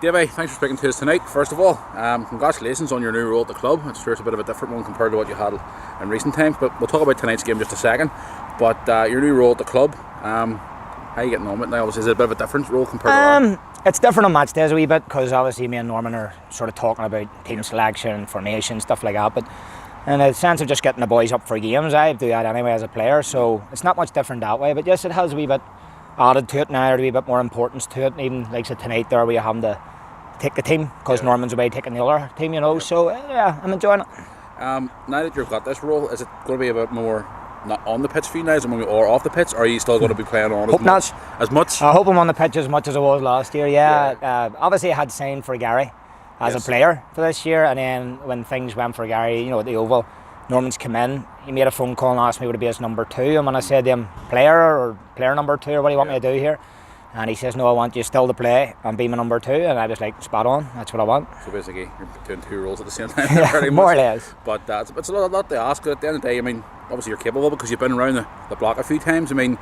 Davey, thanks for speaking to us tonight. First of all, congratulations on your new role at the club. It's sure it's a bit of a different one compared to what you had in recent times, but we'll talk about tonight's game in just a second. But your new role at the club, how are you getting on with it now? Obviously, is it a bit of a different role compared to that? It's different on match days a wee bit, because obviously me and Norman are sort of talking about team selection, formation, stuff like that. But in the sense of just getting the boys up for games, I do that anyway as a player, so it's not much different that way. But yes, it has a wee bit added to it now, a wee bit more importance to it. Even like tonight there, we having to take the team because Norman's away taking the other team, you know. So yeah, I'm enjoying it. Now that you've got this role, is it going to be a bit more not on the pitch for you now, or off the pitch, or are you still going to be playing on as much? I hope I'm on the pitch as much as I was last year. Obviously I had signed for Gary as a player for this year, and then when things went for Gary, you know, at the Oval, Norman's come in, he made a phone call and asked me would it be his number 2, and when I said to him, player number 2, or what do you want me to do here? And he says, no, I want you still to play and be my number 2, and I was like, spot on, that's what I want. So basically you're doing 2 roles at the same time. More or less. But it's a lot to ask. At the end of the day, I mean, obviously you're capable because you've been around the block a few times. I mean,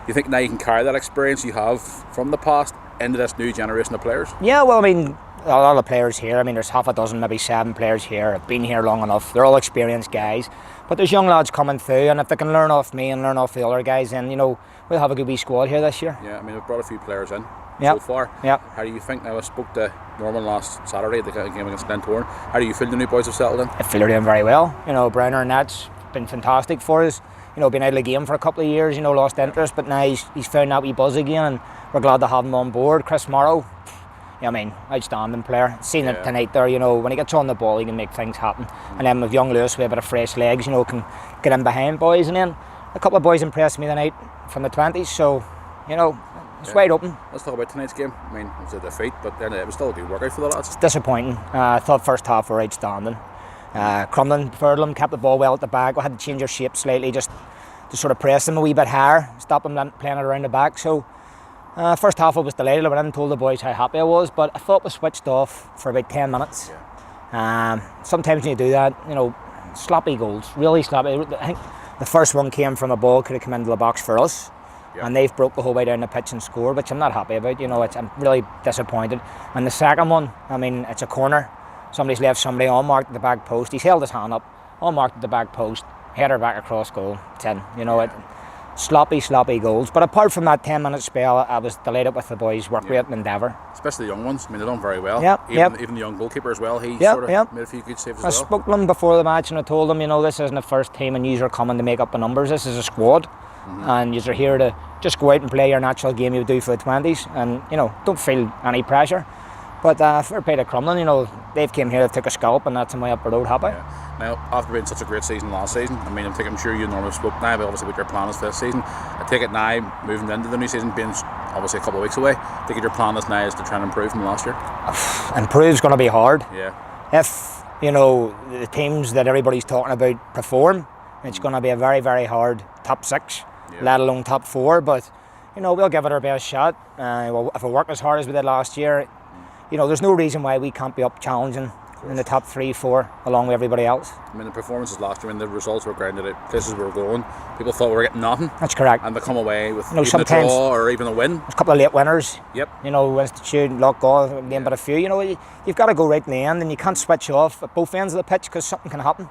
you think now you can carry that experience you have from the past into this new generation of players? Yeah, well, I mean, a lot of players here, I mean, there's half a dozen, maybe 7 players here, have been here long enough. They're all experienced guys, but there's young lads coming through, and if they can learn off me and learn off the other guys, then, you know, we'll have a good wee squad here this year. Yeah, I mean, we've brought a few players in so far. Yeah. How do you think? Now, I spoke to Norman last Saturday at the game against Glentoran. How do you feel the new boys have settled in? I feel they're doing very well. You know, Browner and that's been fantastic for us. You know, been out of the game for a couple of years, you know, lost interest, but now he's found that wee buzz again, and we're glad to have him on board. Chris Morrow, I mean, outstanding player. Seen it tonight there, you know, when he gets on the ball, he can make things happen. And then with young Lewis with a bit of fresh legs, you know, can get in behind boys. And then a couple of boys impressed me tonight from the 20s, so, you know, it's wide open. Let's talk about tonight's game. I mean, it was a defeat, but then it was still a good workout for the lads. It's disappointing. I thought first half were outstanding. Crumlin preferred them, kept the ball well at the back. We had to change our shape slightly just to sort of press them a wee bit higher, stop them playing it around the back. So first half I was delighted. I went in and told the boys how happy I was, but I thought we switched off for about 10 minutes. Sometimes when you do that, you know, sloppy goals, really sloppy. I think the first one came from a ball, could have come into the box for us, and they've broke the whole way down the pitch and scored, which I'm not happy about. You know, I'm really disappointed. And the second one, I mean, it's a corner. Somebody's left somebody unmarked at the back post. He's held his hand up, unmarked at the back post, header back across goal, 10. You know, sloppy goals. But apart from that 10-minute spell, I was delighted with the boys' work rate and endeavour. Especially the young ones. I mean, they've done very well. Even the young goalkeeper as well. He sort of made a few good saves as well. I spoke to them before the match and I told them, you know, this isn't the first team and you are coming to make up the numbers. This is a squad. And you're here to just go out and play your natural game you do for the 20s, and, you know, don't feel any pressure. But fair play to Crumlin, you know, they've came here, they took a scalp, and that's in my upper road happy. Now, after being such a great season last season, I mean, I'm sure you normally spoke now, but obviously what your plan is for this season. I take it now, moving into the new season, being obviously a couple of weeks away, I take it your plan is now is to try and improve from last year? Improve's going to be hard. Yeah. If, you know, the teams that everybody's talking about perform, it's going to be a very, very hard top 6, let alone top 4, but, you know, we'll give it our best shot. If we work as hard as we did last year, you know, there's no reason why we can't be up challenging in the top 3, 4 along with everybody else. I mean, the performances last year, when the results were grounded at places we were going, people thought we were getting nothing. That's correct. And they come away with even a draw or even a win. There's a couple of late winners. Yep. You know, Institute, Lockgall, name but a few. You know, you've got to go right in the end, and you can't switch off at both ends of the pitch because something can happen.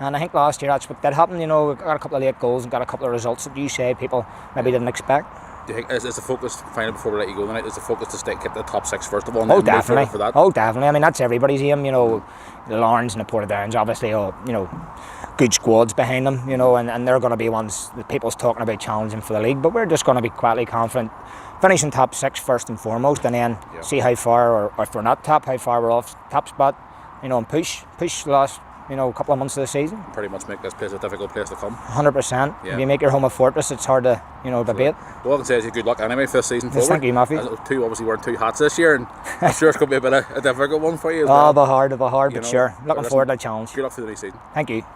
And I think last year that's what did happen. You know, we got a couple of late goals and got a couple of results that you say people maybe didn't expect. Do you think is the focus, finally before we let you go tonight, is the focus to get the top 6 first of all? Oh, definitely. For that? Oh, definitely. I mean, that's everybody's aim. You know, the Lawrence and the Portadowns, obviously, you know, good squads behind them. You know, and they're going to be ones that people's talking about challenging for the league. But we're just going to be quietly confident, finishing top 6 first and foremost, and then see how far, or if we're not top, how far we're off top spot. You know, and push the last, you know, a couple of months of the season. Pretty much make this place a difficult place to come. 100%. If you make your home a fortress, it's hard to, you know, debate. Well, I can say good luck anyway for this season forward. Thank you, Matthew. Obviously wearing 2 hats this year, and I'm sure it's going to be a difficult one for you as well. It'll be hard, but sure. Looking forward to the challenge. Good luck for the new season. Thank you.